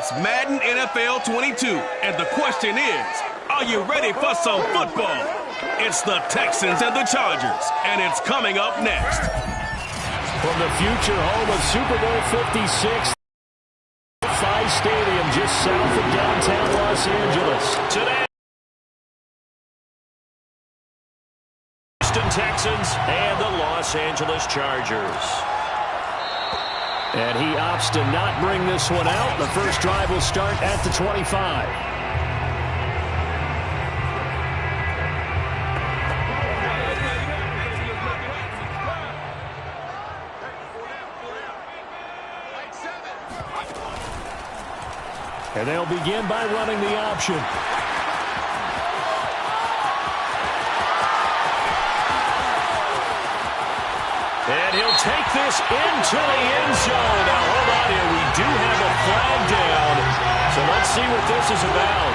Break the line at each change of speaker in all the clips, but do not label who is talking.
It's Madden NFL 22, and the question is, are you ready for some football? It's the Texans and the Chargers, and it's coming up next.
From the future home of Super Bowl 56, SoFi Stadium just south of downtown Los Angeles. Today, Houston Texans and the Los Angeles Chargers. And he opts to not bring this one out. The first drive will start at the 25. And they'll begin by running the option. And he'll take this into the end zone. Now, hold on here. We do have a flag down. So let's see what this is about.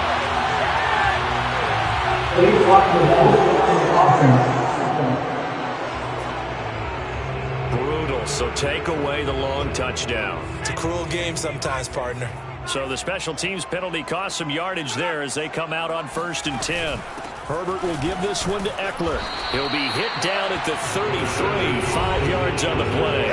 Brutal. So take away the long touchdown.
It's a cruel game sometimes, partner.
So the special teams penalty cost some yardage there as they come out on 1st and 10. Herbert will give this one to Eckler. He'll be hit down at the 33, 5 yards on the play.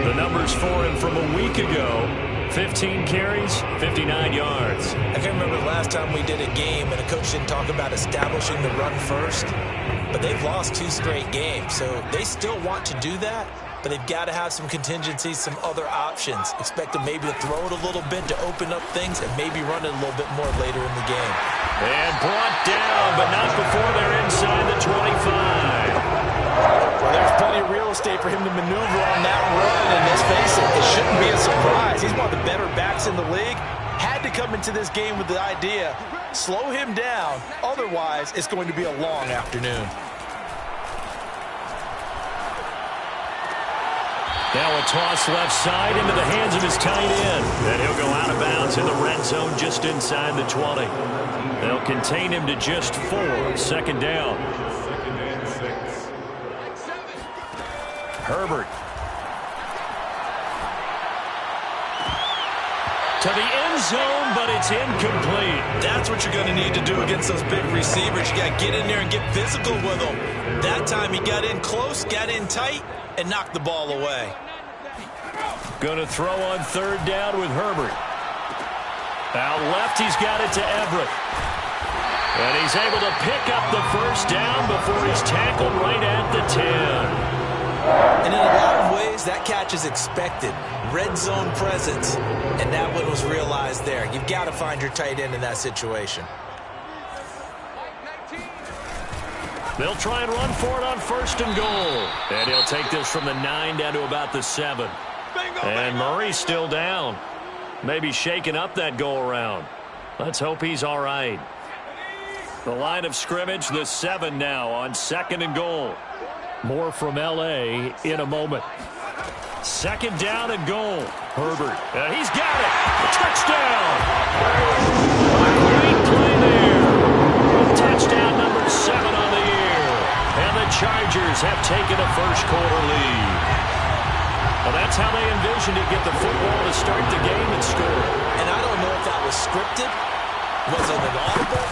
The numbers for him from a week ago, 15 carries, 59 yards.
I can't remember the last time we did a game and a coach didn't talk about establishing the run first. But they've lost 2 straight games, so they still want to do that. But they've got to have some contingencies, some other options. Expect them maybe to throw it a little bit to open up things and maybe run it a little bit more later in the game.
And brought down, but not before they're inside the 25.
Well, there's plenty of real estate for him to maneuver on that run, and let's face it, it shouldn't be a surprise. He's one of the better backs in the league. Had to come into this game with the idea, slow him down, otherwise it's going to be a long afternoon.
Now a toss left side into the hands of his tight end. And he'll go out of bounds in the red zone just inside the 20. They'll contain him to just 4. 2nd down. Herbert. To the end zone, but it's incomplete.
That's what you're going to need to do against those big receivers. You got to get in there and get physical with them. That time he got in close, got in tight, and knocked the ball away.
Going to throw on 3rd down with Herbert. Out left, he's got it to Everett. And he's able to pick up the 1st down before he's tackled right at the 10.
And in a lot of ways, that catch is expected. Red zone presence. And that one was realized there. You've got to find your tight end in that situation.
They'll try and run for it on 1st and goal. And he'll take this from the 9 down to about the 7. And Murray's still down. Maybe shaking up that go-around. Let's hope he's all right. The line of scrimmage, the 7 now on 2nd and goal. More from L.A. in a moment. 2nd down and goal. Herbert. And he's got it. Touchdown. Great play there. Touchdown number 7 on the year. And the Chargers have taken a first-quarter lead. Well, that's how they envisioned it, get the football to start the game and score.
And I don't know if that was scripted, was it an audible,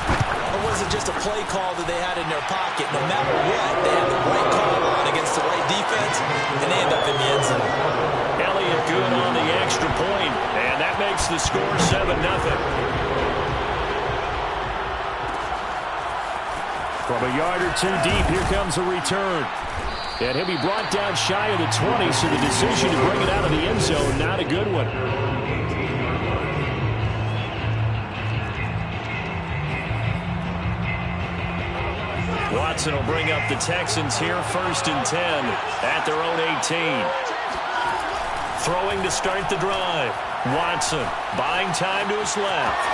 or was it just a play call that they had in their pocket? No matter what, they had the right call on against the right defense, and they end up in the end zone.
Elliott good on the extra point, and that makes the score 7-0. From a yard or 2 deep, here comes a return. And he'll be brought down shy of the 20, so the decision to bring it out of the end zone, not a good one. Watson will bring up the Texans here, 1st and 10 at their own 18. Throwing to start the drive. Watson buying time to his left.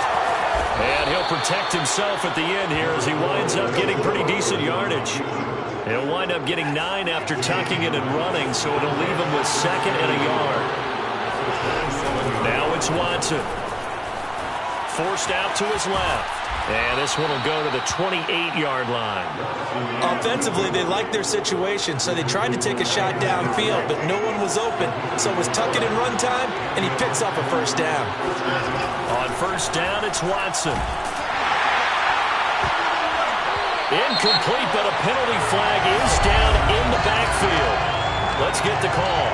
And he'll protect himself at the end here as he winds up getting pretty decent yardage. He'll wind up getting 9 after tucking it and running, so it'll leave him with 2nd and a yard. Now it's Watson. Forced out to his left. And this one will go to the 28-yard line.
Offensively, they liked their situation, so they tried to take a shot downfield, but no one was open. So it was tuck it in run time, and he picks up a first down.
On first down, it's Watson. Incomplete, but a penalty flag is down in the backfield. Let's get the call.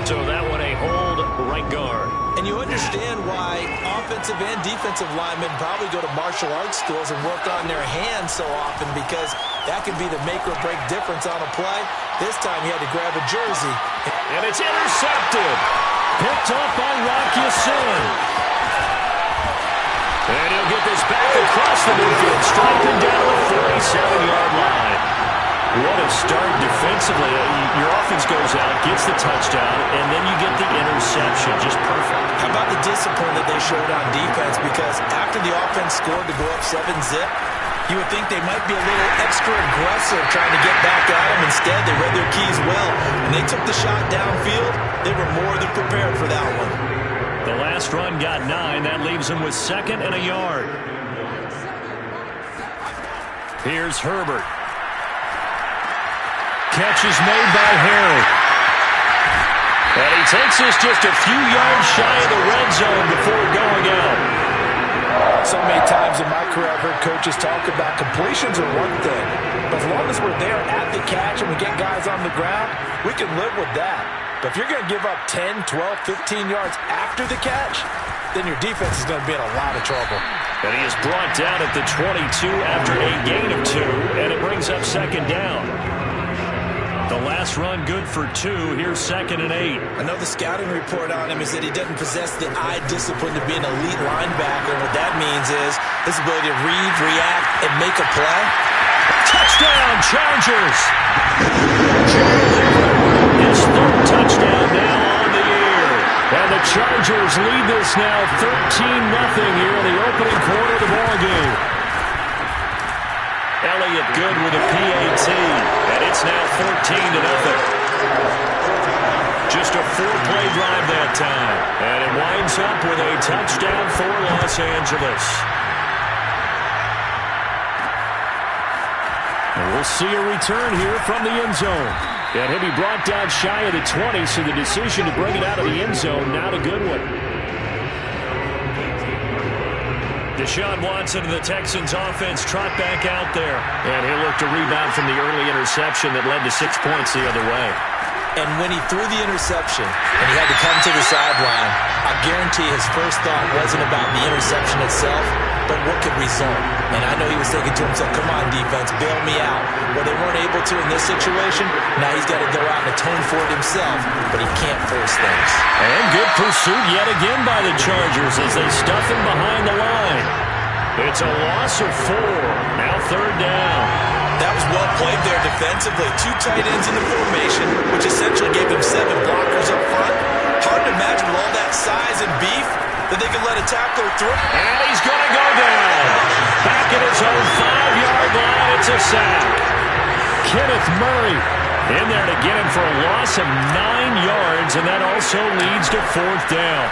So that one a hold, right guard.
And you understand why offensive and defensive linemen probably go to martial arts schools and work on their hands so often, because that can be the make or break difference on a play. This time he had to grab a jersey.
And it's intercepted. Picked up by Rocky Sin. And he'll get this back across the midfield, striking down the 47-yard line. What a start defensively. Your offense goes out, gets the touchdown, and then you get the interception. Just perfect.
How about the discipline that they showed on defense? Because after the offense scored to go up 7-zip, you would think they might be a little extra aggressive trying to get back at them. Instead, they read their keys well. When they took the shot downfield, they were more than prepared for that one.
The last run got 9. That leaves them with 2nd and a yard. Here's Herbert. Catch is made by Harry. And he takes us just a few yards shy of the red zone before going out.
So many times in my career I've heard coaches talk about completions are one thing, but as long as we're there at the catch and we get guys on the ground, we can live with that. But if you're going to give up 10, 12, 15 yards after the catch, then your defense is going to be in a lot of trouble.
And he is brought down at the 22 after a gain of 2, and it brings up 2nd down. The last run good for 2. Here's 2nd and 8.
I know the scouting report on him is that he doesn't possess the eye discipline to be an elite linebacker. What that means is his ability to read, react, and make a play.
Touchdown, Chargers! His 3rd touchdown now on the year. And the Chargers lead this now 13-0 here in the opening quarter of the ballgame. Elliott good with a PAT, and it's now 14-0. Just a 4-play drive that time, and it winds up with a touchdown for Los Angeles. And we'll see a return here from the end zone. And he'll be brought down shy of the 20, so the decision to bring it out of the end zone, not a good one. Deshaun Watson and the Texans offense trot back out there. And he'll look to rebound from the early interception that led to 6 points the other way.
And when he threw the interception and he had to come to the sideline, I guarantee his first thought wasn't about the interception itself, but what could result. And I know he was thinking to himself, come on, defense, bail me out. Well, they weren't able to in this situation. Now he's got to go out and atone for it himself, but he can't force things.
And good pursuit yet again by the Chargers as they stuff him behind the line. It's a loss of 4. Now 3rd down.
That was well played there defensively. 2 tight ends in the formation, which essentially gave them 7 blockers up front. Hard to imagine with all that size and beef that they could let a tackler through.
And he's going to go down. Back at his own 5-yard line, it's a sack. Kenneth Murray in there to get him for a loss of 9 yards, and that also leads to 4th down.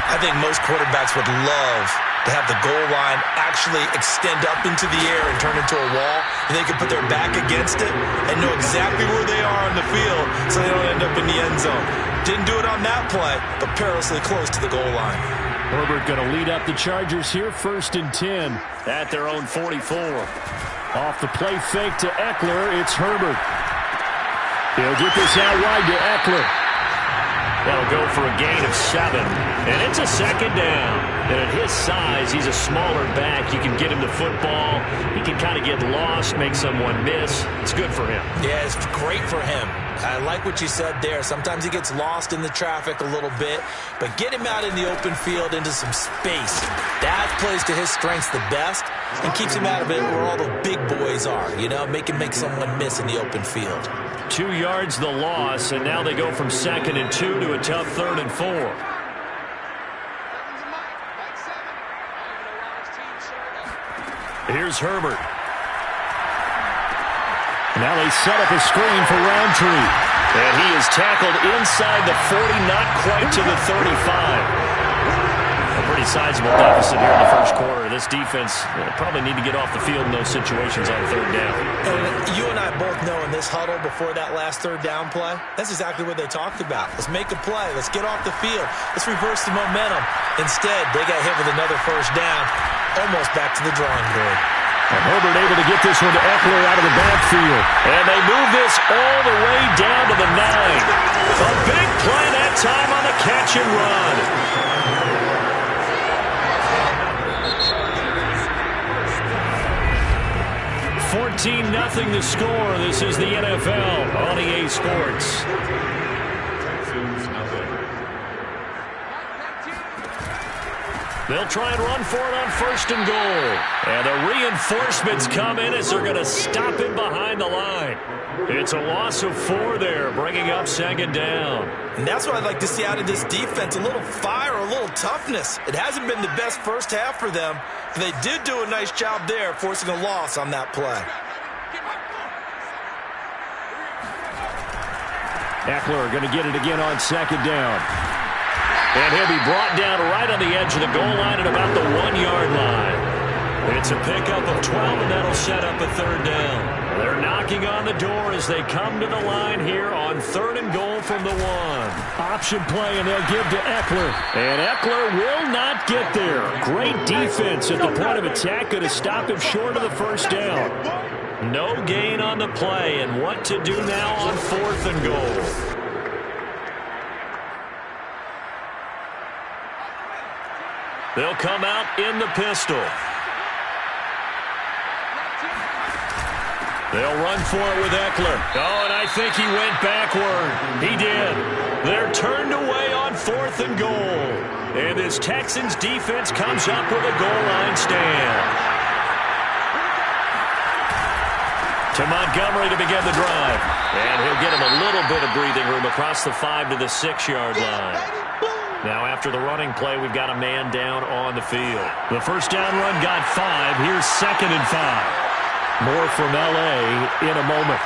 I think most quarterbacks would love to have the goal line actually extend up into the air and turn into a wall, and they can put their back against it and know exactly where they are on the field so they don't end up in the end zone. Didn't do it on that play, but perilously close to the goal line.
Herbert going to lead up the Chargers here, 1st and 10 at their own 44. Off the play fake to Eckler, it's Herbert. He'll get this out wide to Eckler. That'll go for a gain of 7. And it's a 2nd down. And at his size, he's a smaller back. You can get him the football. He can kind of get lost, make someone miss. It's good for him.
Yeah, it's great for him. I like what you said there. Sometimes he gets lost in the traffic a little bit, but get him out in the open field into some space. That plays to his strengths the best and keeps him out of it where all the big boys are, you know, make someone miss in the open field.
2 yards the loss, and now they go from 2nd and 2 to a tough 3rd and 4. Here's Herbert. Now they set up a screen for Roundtree. And he is tackled inside the 40, not quite to the 35. A pretty sizable deficit here in the first quarter. This defense probably need to get off the field in those situations on third down.
And you and I both know in this huddle before that last third down play, that's exactly what they talked about. Let's make a play. Let's get off the field. Let's reverse the momentum. Instead, they got hit with another first down, almost back to the drawing board.
And Herbert able to get this one to Eckler out of the backfield. And they move this all the way down to the 9. A big play that time on the catch and run. 14-0 the score. This is the NFL on EA Sports. They'll try and run for it on first and goal. And the reinforcements come in as they're going to stop him behind the line. It's a loss of 4 there, bringing up second down.
And that's what I'd like to see out of this defense, a little fire, a little toughness. It hasn't been the best first half for them, but they did do a nice job there, forcing a loss on that play.
Eckler going to get it again on second down. And he'll be brought down right on the edge of the goal line at about the 1-yard line. It's a pickup of 12, and that'll set up a third down. They're knocking on the door as they come to the line here on third and goal from the 1. Option play, and they'll give to Eckler. And Eckler will not get there. Great defense at the point of attack, going to stop him short of the first down. No gain on the play, and what to do now on fourth and goal. They'll come out in the pistol. They'll run for it with Eckler. Oh, and I think he went backward. He did. They're turned away on fourth and goal. And this Texans defense comes up with a goal line stand. To Montgomery to begin the drive. And he'll get him a little bit of breathing room across the 5 to the 6-yard line. Now after the running play, we've got a man down on the field. The first down run got 5. Here's second and 5. More from L.A. in a moment.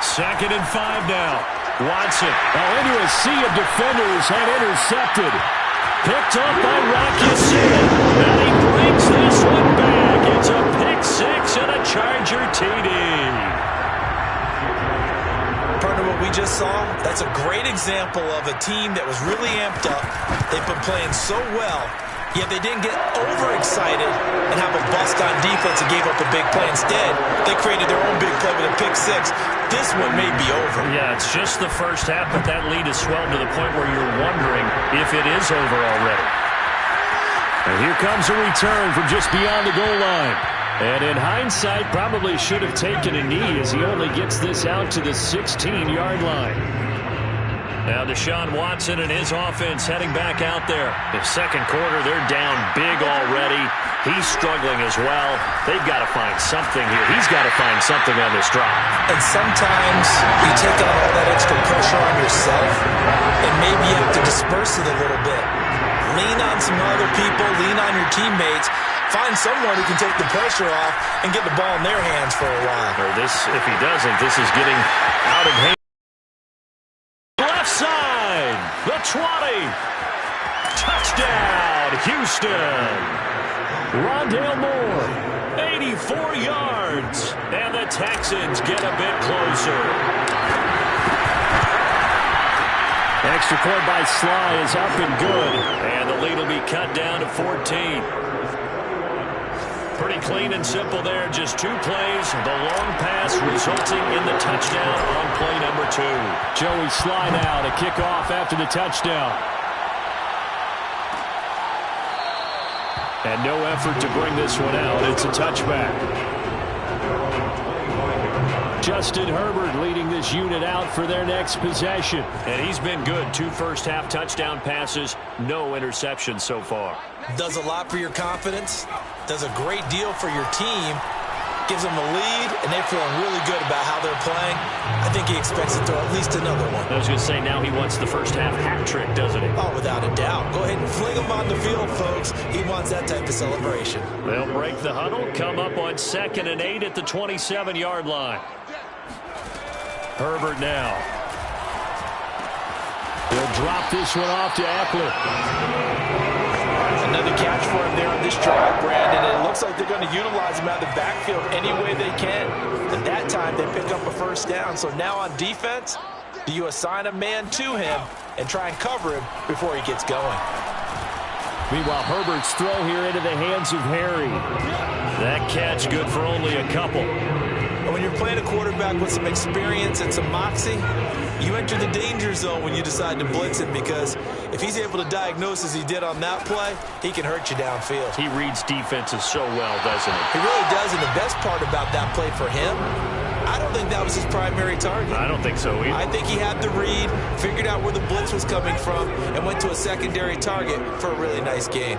Second and 5 now. Watson. Into a sea of defenders and intercepted. Picked up by Rocky Sin. And he brings this one back. It's a pick 6 and a Charger TD.
Partner, what we just saw, that's a great example of a team that was really amped up. They've been playing so well, yet they didn't get overexcited and have a bust on defense and gave up a big play. Instead, they created their own big play with a pick 6. This one may be over.
Yeah, it's just the first half, but that lead has swelled to the point where you're wondering if it is over already. And here comes a return from just beyond the goal line. And in hindsight, probably should have taken a knee as he only gets this out to the 16-yard line. Now Deshaun Watson and his offense heading back out there. The second quarter, they're down big already. He's struggling as well. They've got to find something here. He's got to find something on this drive.
And sometimes you take on all that extra pressure on yourself, and maybe you have to disperse it a little bit. Lean on some other people, lean on your teammates. Find someone who can take the pressure off and get the ball in their hands for a while.
Or this, if he doesn't, this is getting out of hand. Left side, the 20. Touchdown, Houston. Rondale Moore, 84 yards. And the Texans get a bit closer. Extra point by Sly is up and good. And the lead will be cut down to 14. Pretty clean and simple there. Just 2 plays. The long pass resulting in the touchdown on play number 2. Joey Sly now to kick off after the touchdown. And no effort to bring this one out. It's a touchback. Justin Herbert leading this unit out for their next possession. And he's been good. 2 first-half touchdown passes. No interceptions so far.
Does a lot for your confidence. Does a great deal for your team. gives them a lead, and they're feeling really good about how they're playing. I think he expects to throw at least another one.
I was going to say, now he wants the first half hat trick, doesn't he?
Oh, without a doubt. Go ahead and fling him on the field, folks. He wants that type of celebration.
They'll break the huddle, come up on 2nd and 8 at the 27-yard line. Herbert now. He'll drop this one off to Eckler.
Another catch for him there on this drive, Brandon. And it looks like they're going to utilize him out of the backfield any way they can. And that time, they pick up a first down. So now on defense, do you assign a man to him and try and cover him before he gets going?
Meanwhile, Herbert's throw here into the hands of Harry. That catch good for only a couple.
And when you're playing a quarterback with some experience and some moxie, you enter the danger zone when you decide to blitz him, because if he's able to diagnose as he did on that play, he can hurt you downfield.
He reads defenses so well, doesn't he?
He really does, and the best part about that play for him, I don't think that was his primary target.
I don't think so either.
I think he had the read, figured out where the blitz was coming from, and went to a secondary target for a really nice gain.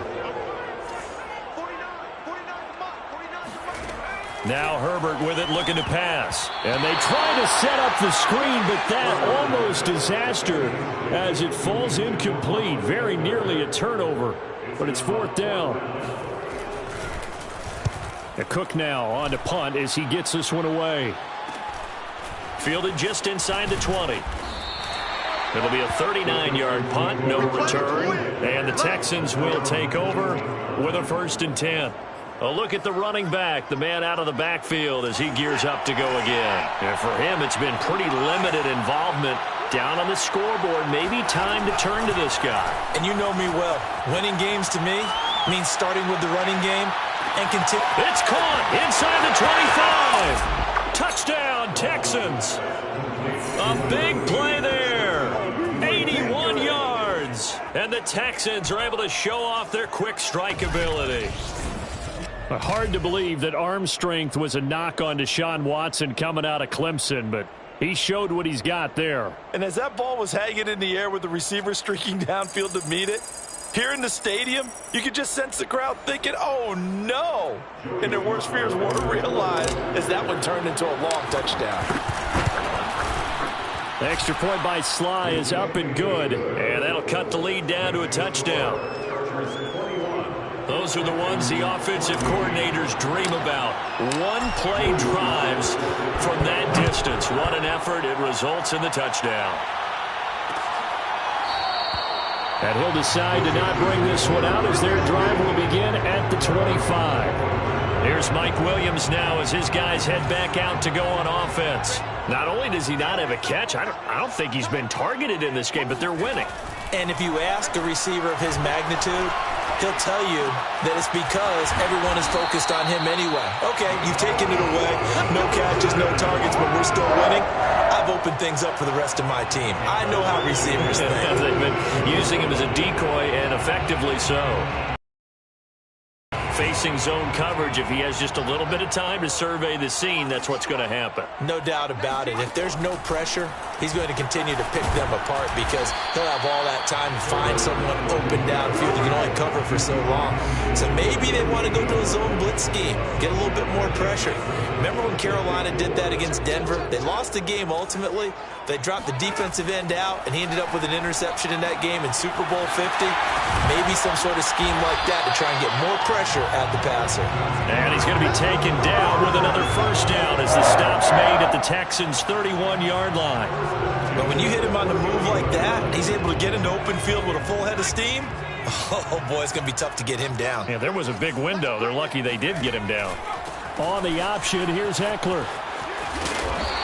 Now Herbert with it, looking to pass. And they try to set up the screen, but that almost disaster as it falls incomplete. Very nearly a turnover, but it's 4th down. And Cook now on to punt as he gets this one away. Fielded just inside the 20. It'll be a 39-yard punt, no return. And the Texans will take over with a 1st and 10. A look at the running back, the man out of the backfield as he gears up to go again. And for him, it's been pretty limited involvement down on the scoreboard. Maybe time to turn to this guy.
And you know me well. Winning games to me means starting with the running game and continue.
It's caught inside the 25. Touchdown, Texans. A big play there. 81 yards. And the Texans are able to show off their quick strike ability. Hard to believe that arm strength was a knock on Deshaun Watson coming out of Clemson, but he showed what he's got there.
And as that ball was hanging in the air with the receiver streaking downfield to meet it, here in the stadium, you could just sense the crowd thinking, oh, no. And their worst fears weren't realized as that one turned into a long touchdown.
The extra point by Sly is up and good, and that'll cut the lead down to a touchdown. Those are the ones the offensive coordinators dream about. One-play drives from that distance. What an effort. It results in the touchdown. And he'll decide to not bring this one out as their drive will begin at the 25. Here's Mike Williams now as his guys head back out to go on offense. Not only does he not have a catch, I don't think he's been targeted in this game, but they're winning. And if you ask a receiver of his magnitude, he'll tell you that it's because everyone is focused on him anyway. Okay, you've taken it away. No catches, no targets, but we're still winning. I've opened things up for the rest of my team. I know how receivers think. They've been using him as a decoy, and effectively so. Facing zone coverage, if he has just a little bit of time to survey the scene, that's what's going to happen. No doubt about it. If there's no pressure, he's going to continue to pick them apart because he'll have all that time to find someone open downfield. You can only cover for so long. So maybe they want to go to a zone blitz scheme, get a little bit more pressure. Remember when Carolina did that against Denver? They lost the game ultimately. They dropped the defensive end out, and he ended up with an interception in that game in Super Bowl 50. Maybe some sort of scheme like that to try and get more pressure at the passer. And he's going to be taken down with another first down as the stop's made at the Texans' 31-yard line. But when you hit him on the move like that, he's able to get into open field with a full head of steam. Oh, boy, it's going to be tough to get him down. Yeah, there was a big window. They're lucky they did get him down. On the option, here's Eckler.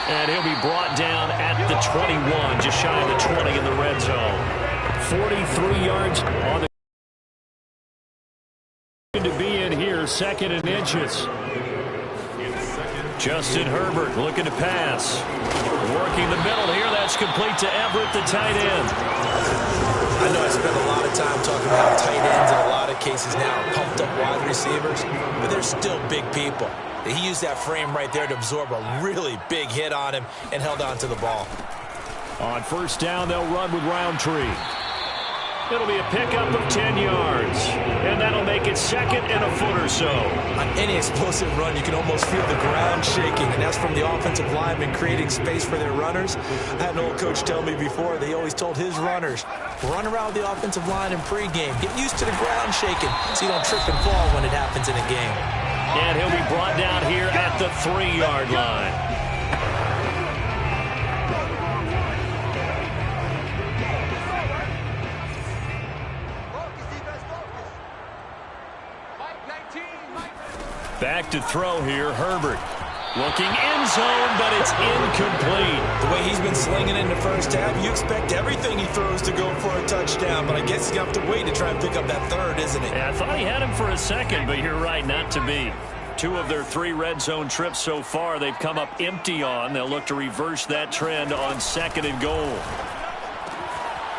And he'll be brought down at the 21, just shy of the 20 in the red zone. 43 yards on the to be in here, 2nd and inches. Justin Herbert looking to pass. Working the middle here, that's complete to Everett, the tight end. I know I spent a lot of time talking about tight ends in a lot of cases now are pumped up wide receivers, but they're still big people. He used that frame right there to absorb a really big hit on him and held on to the ball. On first down, they'll run with Roundtree. It'll be a pickup of 10 yards. And that'll make it second and a foot or so.
On any explosive run, you can almost feel the ground shaking, and that's from the offensive linemen creating space for their runners. I had an old coach tell me before, they always told his runners, run around the offensive line in pregame. Get used to the ground shaking so you don't trip and fall when it happens in a game.
And he'll be brought down here at the 3-yard line. Back to throw here, Herbert. Looking end zone, but it's incomplete.
The way he's been slinging in the first half, you expect everything he throws to go for a touchdown, but I guess he's going to have to wait to try and pick up that third, isn't it?
Yeah, I thought he had him for a second, but you're right, not to be. 2 of their 3 red zone trips so far, they've come up empty on. They'll look to reverse that trend on 2nd and goal.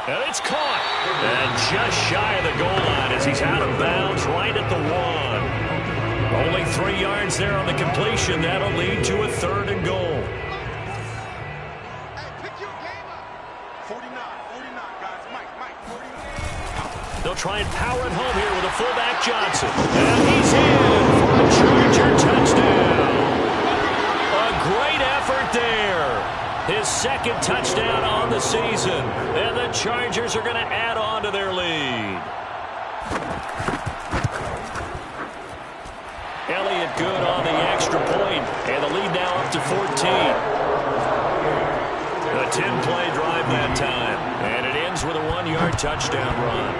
And it's caught. And just shy of the goal line as he's out of bounds right at the 1. Only 3 yards there on the completion. That'll lead to a 3rd and goal. They'll try and power it home here with a fullback Johnson. And he's in for a Charger touchdown. A great effort there. His 2nd touchdown on the season. And the Chargers are going to add on to their lead. Elliott good on the extra point, and the lead now up to 14. A 10-play drive that time, and it ends with a 1-yard touchdown run.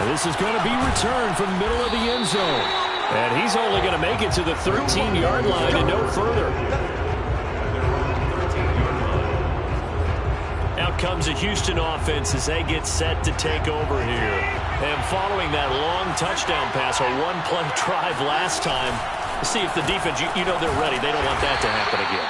And this is going to be returned from the middle of the end zone, and he's only going to make it to the 13-yard line and no further. Out comes the Houston offense as they get set to take over here. And following that long touchdown pass, a 1-play drive last time, see if the defense, you know they're ready. They don't want that to happen again.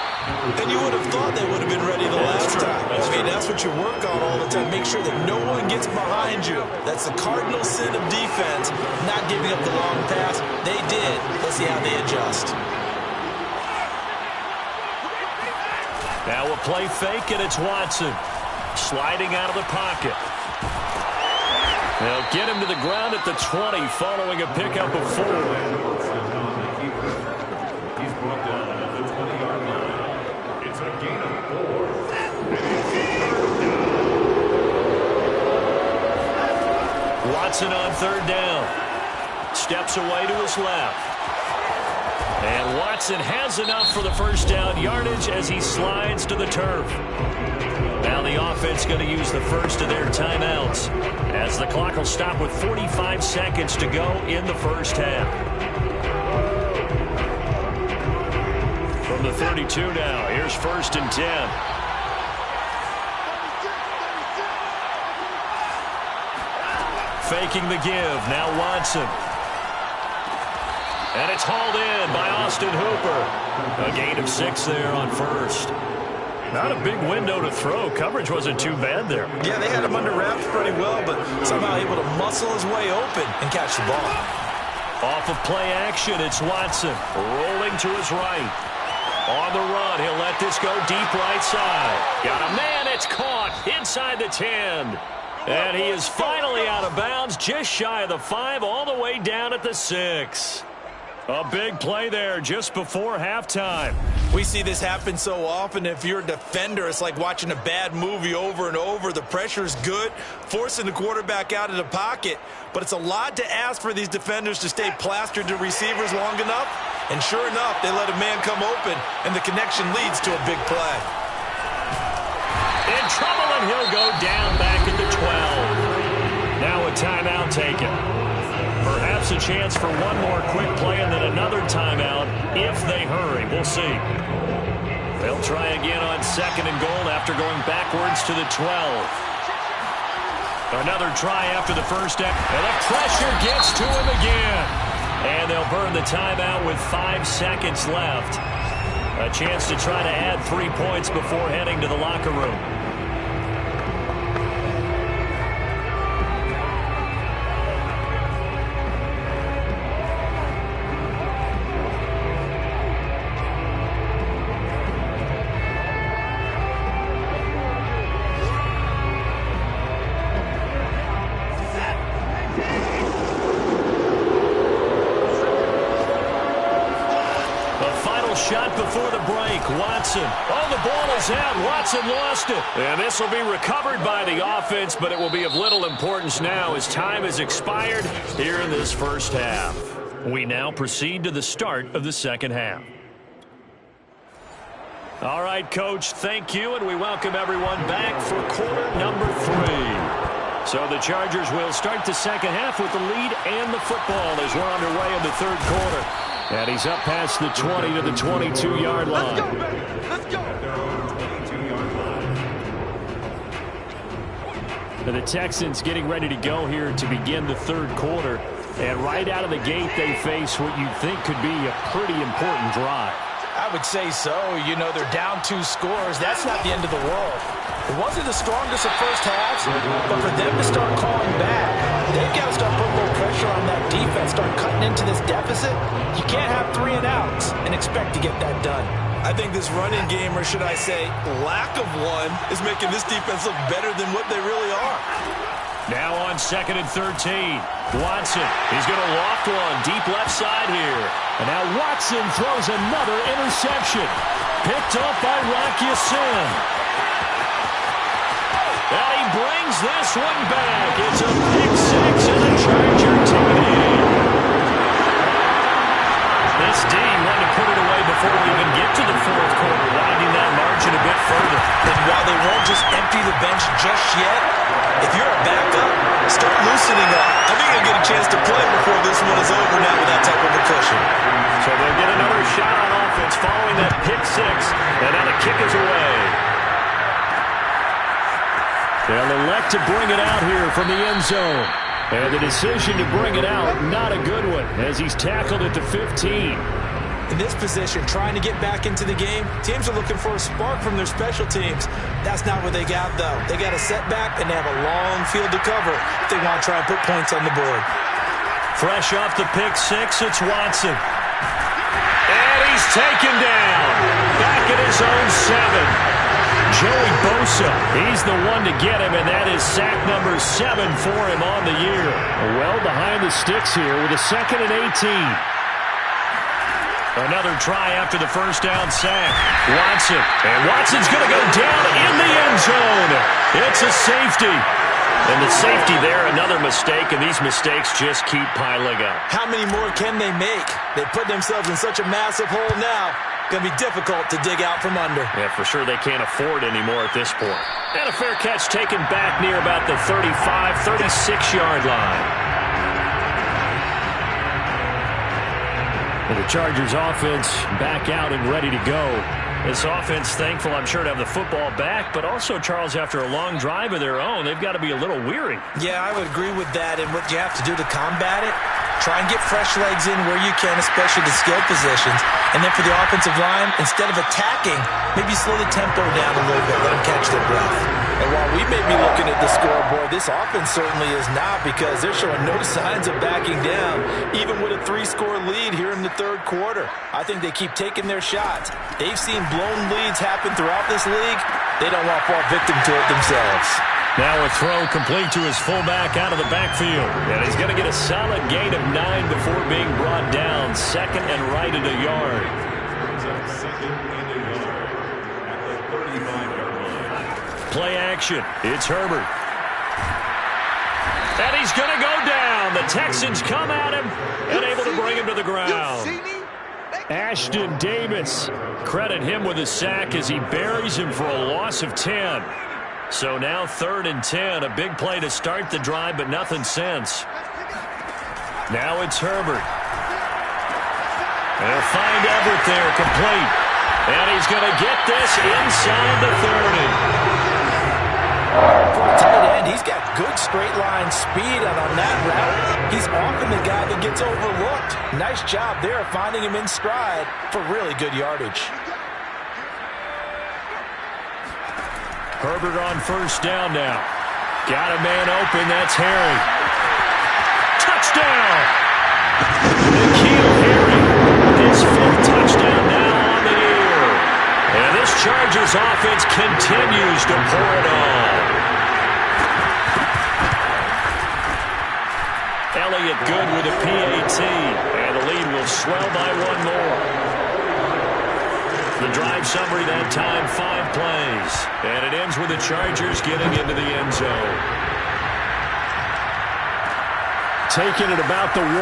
And you would have thought they would have been ready the last time. That's what you work on all the time. Make sure that no one gets behind you. That's the cardinal sin of defense, not giving up the long pass. They did. Let's see how they adjust.
Now a play fake, and it's Watson. Sliding out of the pocket. They'll get him to the ground at the 20 following a pickup of 4.
He's brought down at the 20-yard line. It's a gain of 4.
Watson on 3rd down. Steps away to his left. And Watson has enough for the first down yardage as he slides to the turf. Now the offense going to use the first of their timeouts as the clock will stop with 45 seconds to go in the first half. From the 32 now, here's 1st and 10. Faking the give, now Watson. And it's hauled in by Austin Hooper. A gain of 6 there on 1st. Not a big window to throw. Coverage wasn't too bad there.
Yeah, they had him under wraps pretty well, but somehow able to muscle his way open and catch the ball.
Off of play action, it's Watson. Rolling to his right. On the run, he'll let this go deep right side. Got a man, it's caught inside the 10. And he is finally out of bounds, just shy of the 5, all the way down at the 6. A big play there just before halftime.
We see this happen so often. If you're a defender, it's like watching a bad movie over and over. The pressure is good, forcing the quarterback out of the pocket. But it's a lot to ask for these defenders to stay plastered to receivers long enough. And sure enough, they let a man come open, and the connection leads to a big play.
In trouble, and he'll go down back at the 12. Now a timeout taken. Perhaps a chance for one more quick play and then another timeout if they hurry. We'll see. They'll try again on 2nd and goal after going backwards to the 12. Another try after the first down. And the pressure gets to him again. And they'll burn the timeout with 5 seconds left. A chance to try to add 3 points before heading to the locker room. A final shot before the break. Watson. Oh, the ball is out. Watson lost it. And this will be recovered by the offense, but it will be of little importance now as time has expired here in this first half. We now proceed to the start of the second half. All right, Coach, thank you, and we welcome everyone back for quarter number 3. So the Chargers will start the second half with the lead and the football as we're underway in the third quarter. And he's up past the 20 to the 22-yard line.
Let's go, baby. Let's go.
Now the Texans getting ready to go here to begin the third quarter. And right out of the gate, they face what you think could be a pretty important drive.
I would say so. You know, they're down 2 scores. That's not the end of the world. It wasn't the strongest of first halves, but for them to start calling back, they've got to start putting a little pressure on that defense, start cutting into this deficit. You can't have 3 and outs and expect to get that done.
I think this running game, or should I say lack of one, is making this defense look better than what they really are.
Now on 2nd and 13. Watson, he's going to loft one deep left side here. And now Watson throws another interception. Picked up by Rocky Sin. And he brings this one back. It's a pick 6 and a Charger TD. This D wanted to put it away before we even get to the fourth quarter, widening that margin a bit further.
And while they won't just empty the bench just yet, if you're a backup, start loosening up.
I think they'll get a chance to play before this one is over now with that type of a cushion.
So they'll get another shot on offense following that pick 6. And now the kick is away. They'll elect to bring it out here from the end zone. And the decision to bring it out, not a good one, as he's tackled at the 15.
In this position, trying to get back into the game, teams are looking for a spark from their special teams. That's not what they got, though. They got a setback, and they have a long field to cover if they want to try and put points on the board.
Fresh off the pick 6, it's Watson. And he's taken down. Back at his own 7. Joey Bosa, he's the one to get him, and that is sack number 7 for him on the year. Well behind the sticks here with a 2nd and 18. Another try after the first down sack. Watson, and Watson's going to go down in the end zone. It's a safety. And the safety there, another mistake, and these mistakes just keep piling up.
How many more can they make? They put themselves in such a massive hole now. Going to be difficult to dig out from under.
Yeah, for sure they can't afford anymore at this point. And a fair catch taken back near about the 35, 36-yard line. And the Chargers offense back out and ready to go. This offense thankful, I'm sure, to have the football back, but also, Charles, after a long drive of their own, they've got to be a little weary.
Yeah, I would agree with that, and what you have to do to combat it, try and get fresh legs in where you can, especially the skill positions. And then for the offensive line, instead of attacking, maybe slow the tempo down a little bit, let them catch their breath.
And while we may be looking at the scoreboard, this offense certainly is not, because they're showing no signs of backing down, even with a 3-score lead here in the third quarter.
I think they keep taking their shots. They've seen blown leads happen throughout this league. They don't want to fall victim to it themselves.
Now a throw complete to his fullback out of the backfield. And he's going to get a solid gain of 9 before being brought down. 2nd and right at a yard. Play action. It's Herbert. And he's going to go down. The Texans come at him and able to bring him to the ground. Ashton Davis. Credit him with a sack as he buries him for a loss of 10. So now 3rd and 10. A big play to start the drive, but nothing since. Now it's Herbert. They'll find Everett there, complete. And he's going to get this inside the 30.
For a tight end, he's got good straight line speed, and on that route, he's often the guy that gets overlooked. Nice job there finding him in stride for really good yardage.
Herbert on first down now. Got a man open, that's Harry. Touchdown! N'Keal Harry, his 5th touchdown now on the year. And this Chargers offense continues to pour it on. Elliott good with a PAT, and the lead will swell by 1 more. The drive summary that time, 5 plays. And it ends with the Chargers getting into the end zone. Taking it about the 1.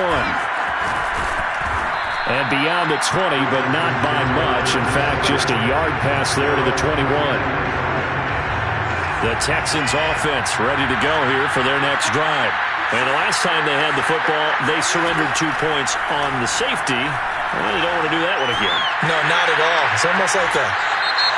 And beyond the 20, but not by much. In fact, just a yard pass there to the 21. The Texans offense ready to go here for their next drive. And the last time they had the football, they surrendered 2 points on the safety. Well, they don't want to do that one again.
No, not at all. It's almost like a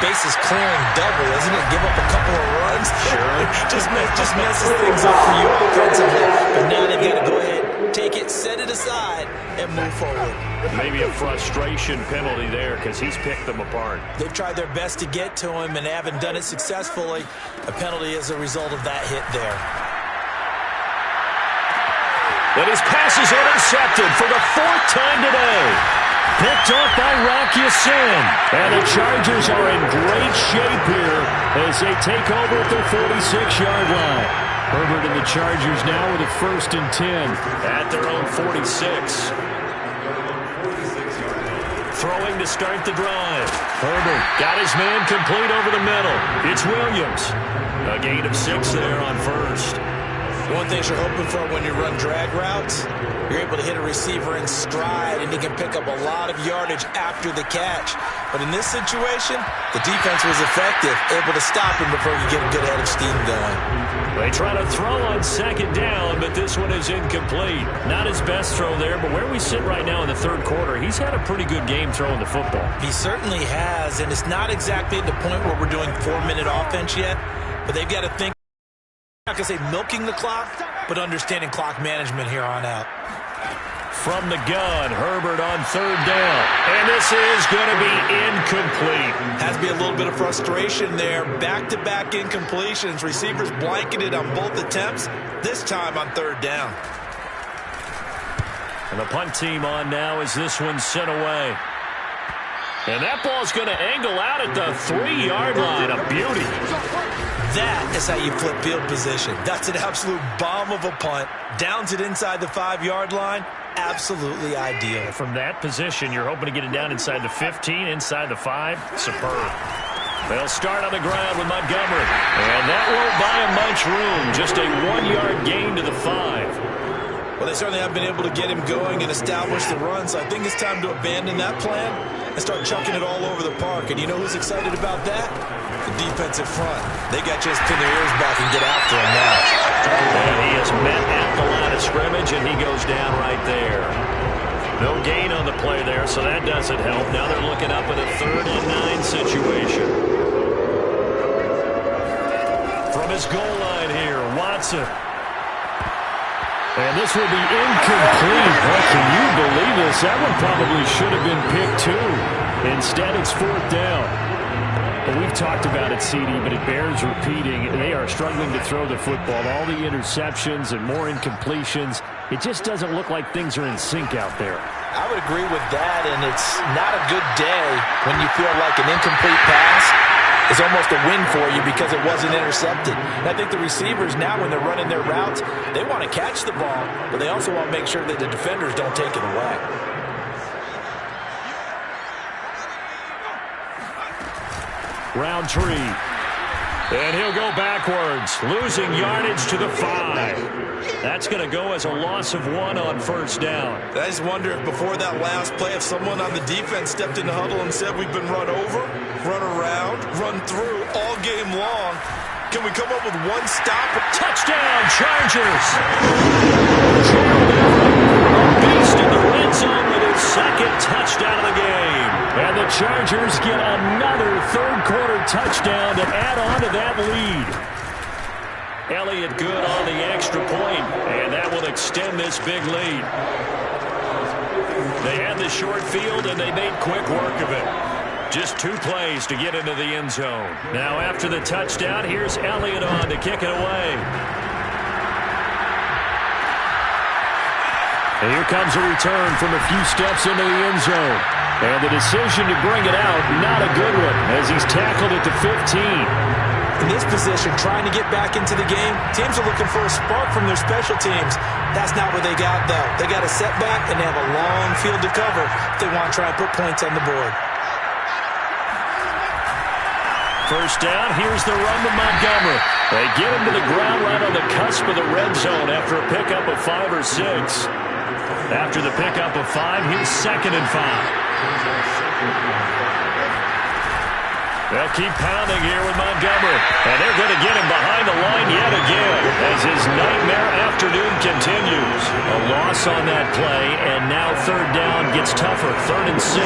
bases clearing double, isn't it? Give up a couple of runs.
Sure.
just messes things up for you offensively. But now they've got to go ahead, take it, set it aside, and move forward.
Maybe a frustration penalty there because he's picked them apart.
They've tried their best to get to him and haven't done it successfully. A penalty as a result of that hit there.
And his pass is intercepted for the 4th time today. Picked off by Rocky Sin. And the Chargers are in great shape here as they take over at the 46-yard line. Herbert and the Chargers now with a 1st and 10 at their own 46. Throwing to start the drive. Herbert got his man complete over the middle. It's Williams. A gain of 6 there on 1st.
One thing you're hoping for when you run drag routes, you're able to hit a receiver in stride, and he can pick up a lot of yardage after the catch. But in this situation, the defense was effective, able to stop him before you get a good head of steam going.
They try to throw on 2nd down, but this one is incomplete. Not his best throw there, but where we sit right now in the 3rd quarter, he's had a pretty good game throwing the football.
He certainly has, and it's not exactly at the point where we're doing 4-minute offense yet, but they've got to think. I'm not going to say milking the clock, but understanding clock management here on out.
From the gun, Herbert on 3rd down. And this is going to be incomplete.
Has to be a little bit of frustration there. Back-to-back incompletions. Receivers blanketed on both attempts, this time on 3rd down.
And the punt team on now as this one's sent away. And that ball's going to angle out at the 3-yard line. A beauty.
That is how you flip field position. That's an absolute bomb of a punt. Downs it inside the 5-yard line. Absolutely ideal.
From that position, you're hoping to get it down inside the 15, inside the 5. Superb. They'll start on the ground with Montgomery. And that won't buy him much room. Just a 1-yard gain to the 5.
Well, they certainly have been able to get him going and establish the run, so I think it's time to abandon that plan and start chucking it all over the park. And you know who's excited about that? The defensive front. They got a chance to pin their ears back and get after him now.
And he is met at the line of scrimmage, and he goes down right there. No gain on the play there, so that doesn't help. Now they're looking up at a 3rd and 9 situation. From his goal line here, Watson. And this will be incomplete. Well, can you believe this? That one probably should have been picked too. Instead, it's 4th down. And we've talked about it, CD, but it bears repeating. They are struggling to throw the football. All the interceptions and more incompletions. It just doesn't look like things are in sync out there.
I would agree with that, and it's not a good day when you feel like an incomplete pass is almost a win for you because it wasn't intercepted. And I think the receivers now, when they're running their routes, they want to catch the ball, but they also want to make sure that the defenders don't take it away.
Roundtree. And he'll go backwards, losing yardage to the 5. That's going to go as a loss of 1 on 1st down.
I just wonder if before that last play, if someone on the defense stepped in the huddle and said, we've been run over, run around, run through all game long. Can we come up with one stop?
Touchdown, Chargers! Gerald Everett, a beast in the red zone with his 2nd touchdown of the game. And the Chargers get another 3rd quarter touchdown to add on to that lead. Elliott good on the extra point, and that will extend this big lead. They had the short field, and they made quick work of it. Just 2 plays to get into the end zone. Now after the touchdown, here's Elliott on to kick it away. And here comes a return from a few steps into the end zone. And the decision to bring it out, not a good one, as he's tackled at the 15.
In this position, trying to get back into the game, teams are looking for a spark from their special teams. That's not what they got, though. They got a setback, and they have a long field to cover if they want to try and put points on the board.
First down, here's the run to Montgomery. They get him to the ground right on the cusp of the red zone after a pickup of 5 or 6. After the pickup of 5, here's 2nd and 5. They'll keep pounding here with Montgomery. And they're going to get him behind the line yet again as his nightmare afternoon continues. A loss on that play, and now 3rd down gets tougher. 3rd and 6.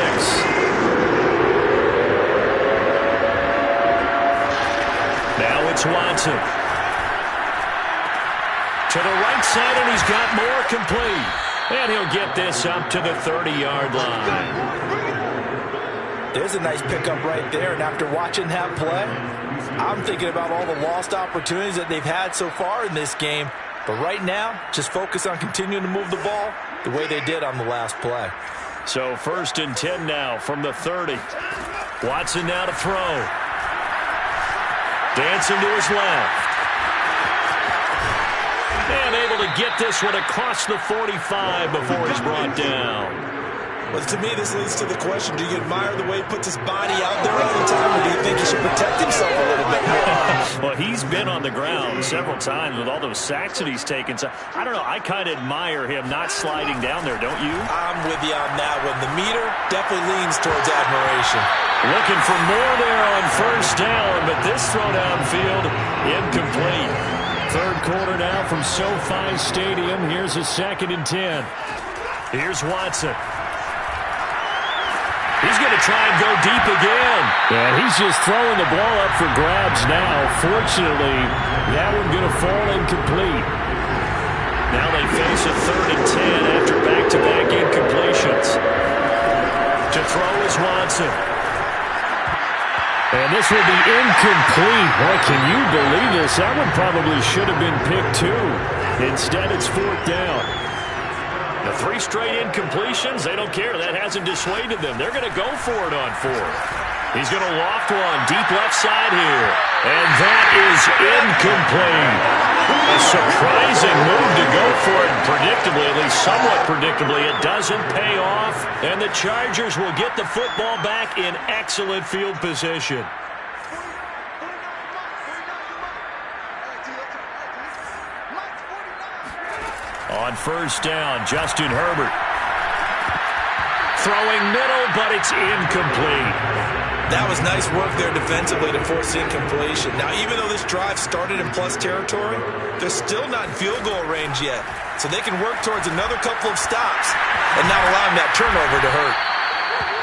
Now it's Watson. To the right side, and he's got more complete. And he'll get this up to the 30-yard line.
There's a nice pickup right there, and after watching that play, I'm thinking about all the lost opportunities that they've had so far in this game. But right now, just focus on continuing to move the ball the way they did on the last play.
So 1st and 10 now from the 30. Watson now to throw. Dancing to his left. And able to get this one across the 45 before he's brought down.
Well, to me, this leads to the question, do you admire the way he puts his body out there all the time, or do you think he should protect himself a little bit more?
Well, he's been on the ground several times with all those sacks that he's taken. So, I don't know, I kind of admire him not sliding down there, don't you?
I'm with you on that one. The meter definitely leans towards admiration.
Looking for more there on 1st down, but this throw downfield, incomplete. 3rd quarter now from SoFi Stadium. Here's a 2nd and 10. Here's Watson. He's going to try and go deep again. Yeah, he's just throwing the ball up for grabs now. Fortunately, that one going to fall incomplete. Now they face a 3rd and 10 after back-to-back incompletions. To throw is Watson. And this will be incomplete. Boy, can you believe this? That one probably should have been picked too. Instead, it's 4th down. The 3 straight incompletions, they don't care. That hasn't dissuaded them. They're going to go for it on 4th. He's going to loft one deep left side here. And that is incomplete. A surprising move to go for it. Predictably, at least somewhat predictably, it doesn't pay off. And the Chargers will get the football back in excellent field position. On 1st down, Justin Herbert. Throwing middle, but it's incomplete.
That was nice work there defensively to force incompletion. Now, even though this drive started in plus territory, they're still not in field goal range yet. So they can work towards another couple of stops and not allowing that turnover to hurt.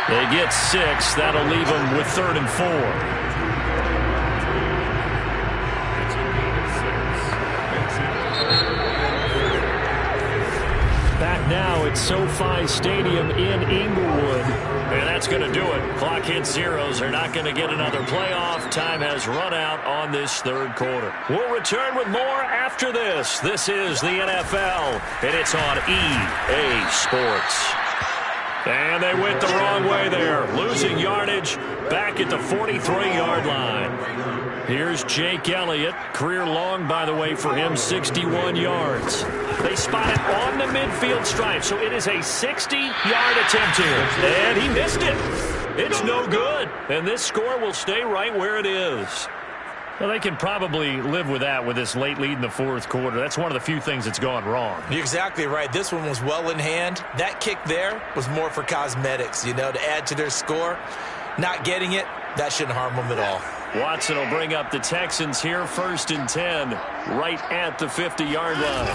They get 6. That'll leave them with 3rd and 4. Now it's SoFi Stadium in Inglewood. And that's going to do it. Clock hits zeros. They're not going to get another playoff. Time has run out on this 3rd quarter. We'll return with more after this. This is the NFL, and it's on EA Sports. And they went the wrong way there. Losing yardage back at the 43-yard line. Here's Jake Elliott. Career long, by the way, for him, 61 yards. They spot it on the midfield stripe, so it is a 60-yard attempt here. And he missed it. It's no good. And this score will stay right where it is. Well, they can probably live with that with this late lead in the 4th quarter. That's one of the few things that's gone wrong.
You're exactly right. This one was well in hand. That kick there was more for cosmetics, you know, to add to their score. Not getting it, that shouldn't harm them at all.
Watson will bring up the Texans here, 1st and 10, right at the 50-yard line.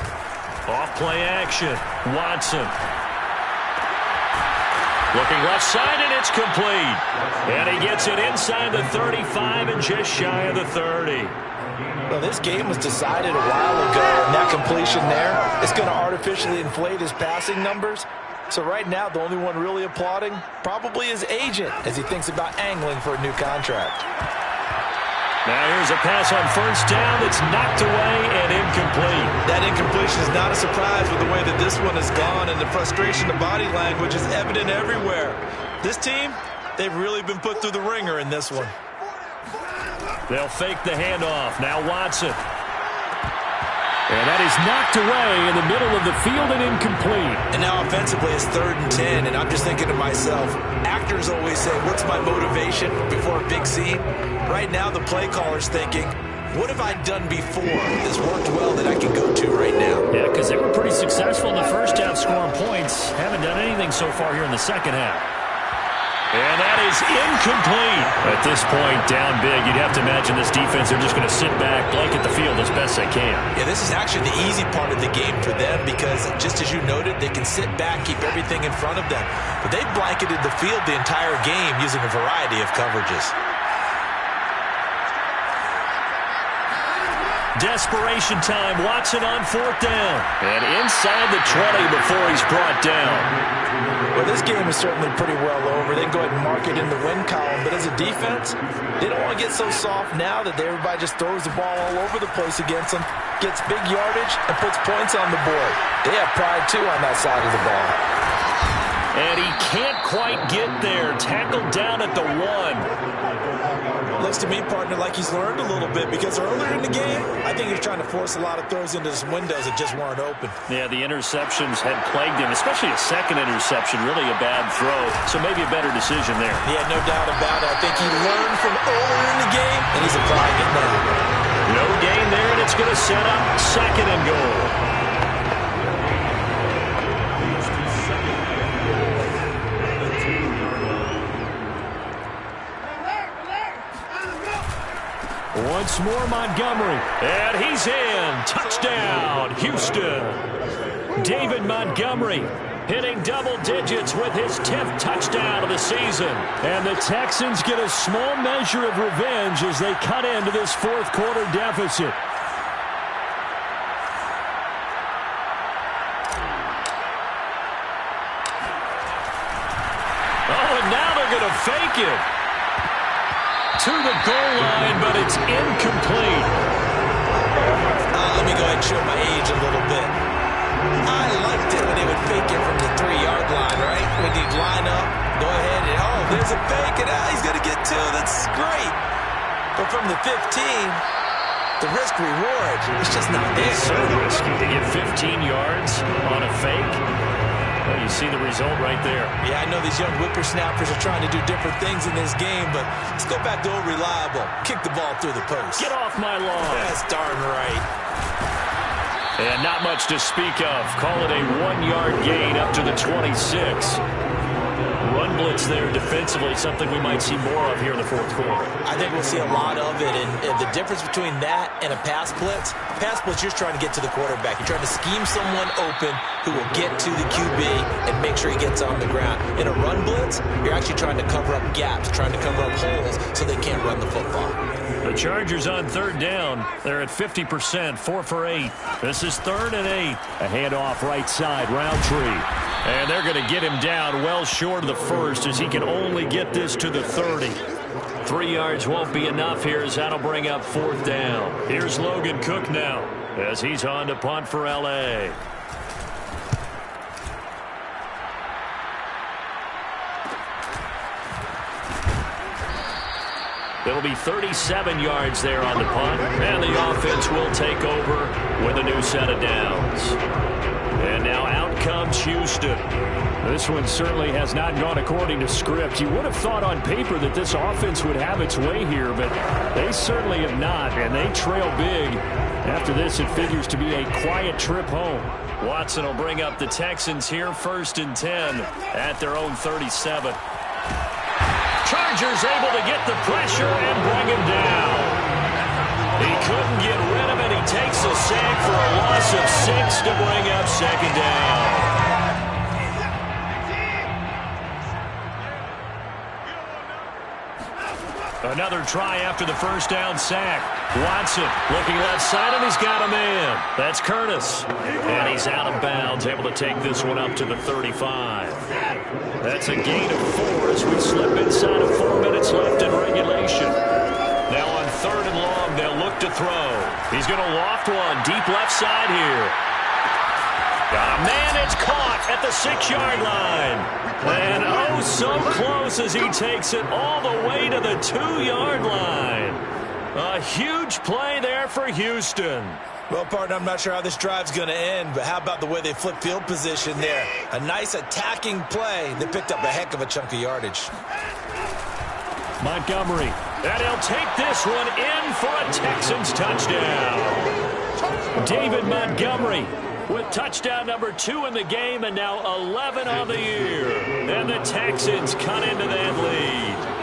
Off play action. Watson. Looking left side, and it's complete. And he gets it inside the 35 and just shy of the 30.
Well, this game was decided a while ago, and that completion there is going to artificially inflate his passing numbers. So right now, the only one really applauding probably his agent as he thinks about angling for a new contract.
Now here's a pass on 1st down that's knocked away and incomplete.
That incompletion is not a surprise with the way that this one has gone, and the frustration, the body language is evident everywhere. This team, they've really been put through the ringer in this one.
They'll fake the handoff. Now Watson. And that is knocked away in the middle of the field and incomplete.
And now offensively it's 3rd and 10, and I'm just thinking to myself, actors always say, what's my motivation before a big scene? Right now the play caller's thinking, what have I done before that's worked well that I can go to right now?
Yeah, because they were pretty successful in the first half scoring points. Haven't done anything so far here in the second half. And that is incomplete. At this point, down big, you'd have to imagine this defense, they're just going to sit back, blanket the field as best they can.
Yeah, this is actually the easy part of the game for them because, just as you noted, they can sit back, keep everything in front of them. But they blanketed the field the entire game using a variety of coverages.
Desperation time. Watson on 4th down. And inside the 20 before he's brought down.
Well, this game is certainly pretty well over. They can go ahead and mark it in the win column. But as a defense, they don't want to get so soft now that everybody just throws the ball all over the place against them, gets big yardage, and puts points on the board. They have pride, too, on that side of the ball.
And he can't quite get there. Tackled down at the 1.
Looks to me, partner, like he's learned a little bit because earlier in the game, I think he was trying to force a lot of throws into some windows that just weren't open.
Yeah, the interceptions had plagued him, especially a second interception, really a bad throw. So maybe a better decision there.
Yeah, no doubt about it. I think he learned from earlier in the game, and he's applying it now.
No gain there, and it's going to set up 2nd and goal. Once more, Montgomery. And he's in. Touchdown, Houston. David Montgomery hitting double digits with his 10th touchdown of the season. And the Texans get a small measure of revenge as they cut into this 4th quarter deficit. Oh, and now they're going to fake it. To the goal line, but it's incomplete.
Let me go ahead and show my age a little bit. I liked it when they would fake it from the 3-yard line, right? When you'd line up, go ahead and, oh, there's a fake, and he's going to get 2. That's great. But from the 15, the risk-reward, it's just not there.
It's so risky to get 15 yards on a fake. Well, you see the result right there.
Yeah, I know these young whippersnappers are trying to do different things in this game, but let's go back to old reliable. Kick the ball through the post.
Get off my lawn.
That's darn right.
And not much to speak of. Call it a 1-yard gain up to the 26. Run blitz there defensively, something we might see more of here in the 4th quarter.
I think we'll see a lot of it, and the difference between that and a pass blitz, you're just trying to get to the quarterback. You're trying to scheme someone open who will get to the QB and make sure he gets on the ground. In a run blitz, you're actually trying to cover up gaps, trying to cover up holes so they can't run the football.
The Chargers on 3rd down. They're at 50%, 4 for 8. This is 3rd and 8. A handoff right side, Roundtree. And they're going to get him down well short of the 1st as he can only get this to the 30. 3 yards won't be enough here as that'll bring up 4th down. Here's Logan Cook now as he's on to punt for L.A. It'll be 37 yards there on the punt, and the offense will take over with a new set of downs. And now out comes Houston. This one certainly has not gone according to script. You would have thought on paper that this offense would have its way here, but they certainly have not, and they trail big. After this, it figures to be a quiet trip home. Watson will bring up the Texans here, 1st and 10 at their own 37. Chargers able to get the pressure and bring him down. He couldn't get rid of it. He takes a sack for a loss of 6 to bring up 2nd down. Another try after the 1st down sack. Watson looking left side, and he's got a man. That's Curtis. And he's out of bounds, able to take this one up to the 35. That's a gain of 4 as we slip inside of 4 minutes left in regulation. Now on 3rd and long, they'll look to throw. He's going to loft one deep left side here. Got a man, it's caught at the 6-yard line. And oh, so close as he takes it all the way to the 2-yard line. A huge play there for Houston.
Well, partner, I'm not sure how this drive's going to end, but how about the way they flip field position there? A nice attacking play. They picked up a heck of a chunk of yardage.
Montgomery. And he'll take this one in for a Texans touchdown. David Montgomery with touchdown number 2 in the game and now 11 on the year. And the Texans cut into that lead.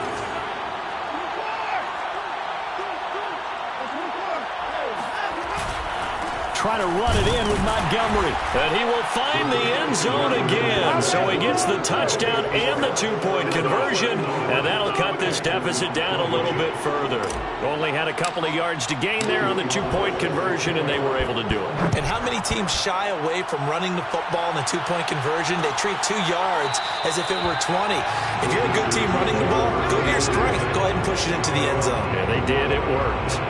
Trying to run it in with Montgomery. And he will find the end zone again. So he gets the touchdown and the 2-point conversion. And that'll cut this deficit down a little bit further. Only had a couple of yards to gain there on the 2-point conversion, and they were able to do it.
And how many teams shy away from running the football in the 2-point conversion? They treat 2 yards as if it were 20. If you're a good team running the ball, go to your strength. Go ahead and push it into the end zone.
Yeah, they did. It worked.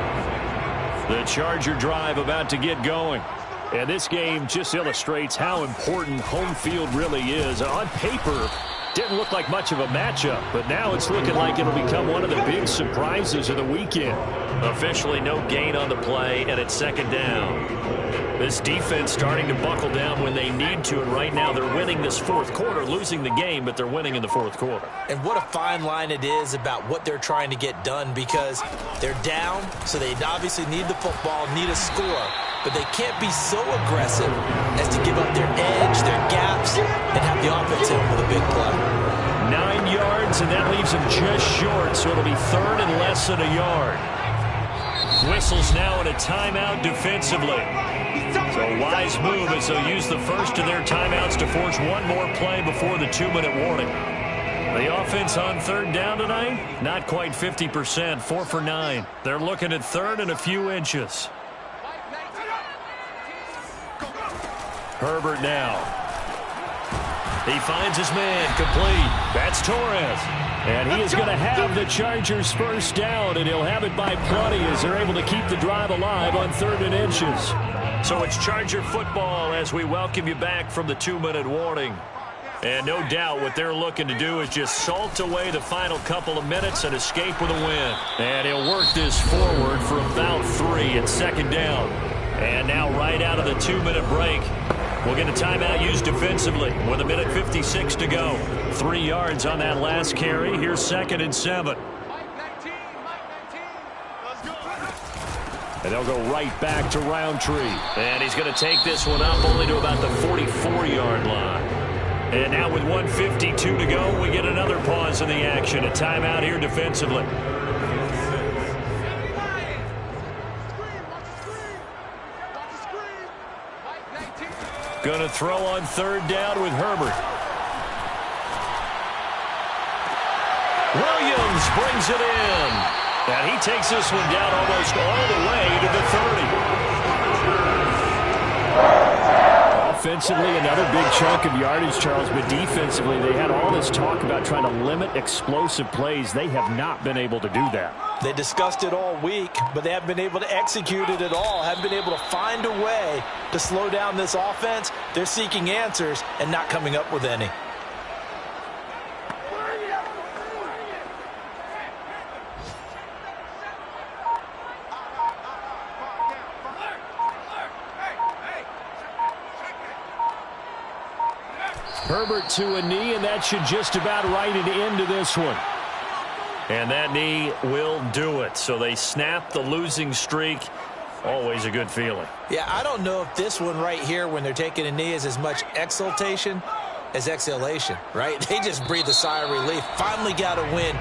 The Charger drive about to get going. And this game just illustrates how important home field really is. On paper, didn't look like much of a matchup, but now it's looking like it'll become one of the big surprises of the weekend. Officially no gain on the play, and it's second down. This defense starting to buckle down when they need to, and right now they're winning this fourth quarter, losing the game, but they're winning in the fourth quarter.
And what a fine line it is about what they're trying to get done, because they're down, so they obviously need the football, need a score, but they can't be so aggressive as to give up their edge, their gaps, and have the offense hit them with a big play.
9 yards, and that leaves them just short, so it'll be third and less than a yard. Whistles now in a timeout defensively. So a wise move as they'll use the first of their timeouts to force one more play before the 2-minute warning. The offense on third down tonight, not quite 50%, 4 for 9. They're looking at third and a few inches. Herbert now. He finds his man, complete. That's Torres. And he is going to have the Chargers first down, and he'll have it by plenty as they're able to keep the drive alive on third and inches. So it's Charger football as we welcome you back from the 2-minute warning. And no doubt what they're looking to do is just salt away the final couple of minutes and escape with a win. And he'll work this forward for about 3 at second down. And now right out of the 2-minute break, we'll get a timeout used defensively with 1:56 to go. 3 yards on that last carry. Here's 2nd and 7. And they'll go right back to Roundtree. And he's going to take this one up only to about the 44-yard line. And now with 1:52 to go, we get another pause in the action. A timeout here defensively. Going to throw on third down with Herbert. Williams brings it in. And he takes this one down almost all the way to the 30. Offensively, another big chunk of yardage, Charles, but defensively, they had all this talk about trying to limit explosive plays. They have not been able to do that.
They discussed it all week, but they haven't been able to execute it at all, haven't been able to find a way to slow down this offense. They're seeking answers and not coming up with any.
Herbert to a knee, and that should just about write it into this one. And that knee will do it. So they snap the losing streak. Always a good feeling.
Yeah, I don't know if this one right here, when they're taking a knee, is as much exultation as exhalation, right? They just breathe a sigh of relief. Finally got a win.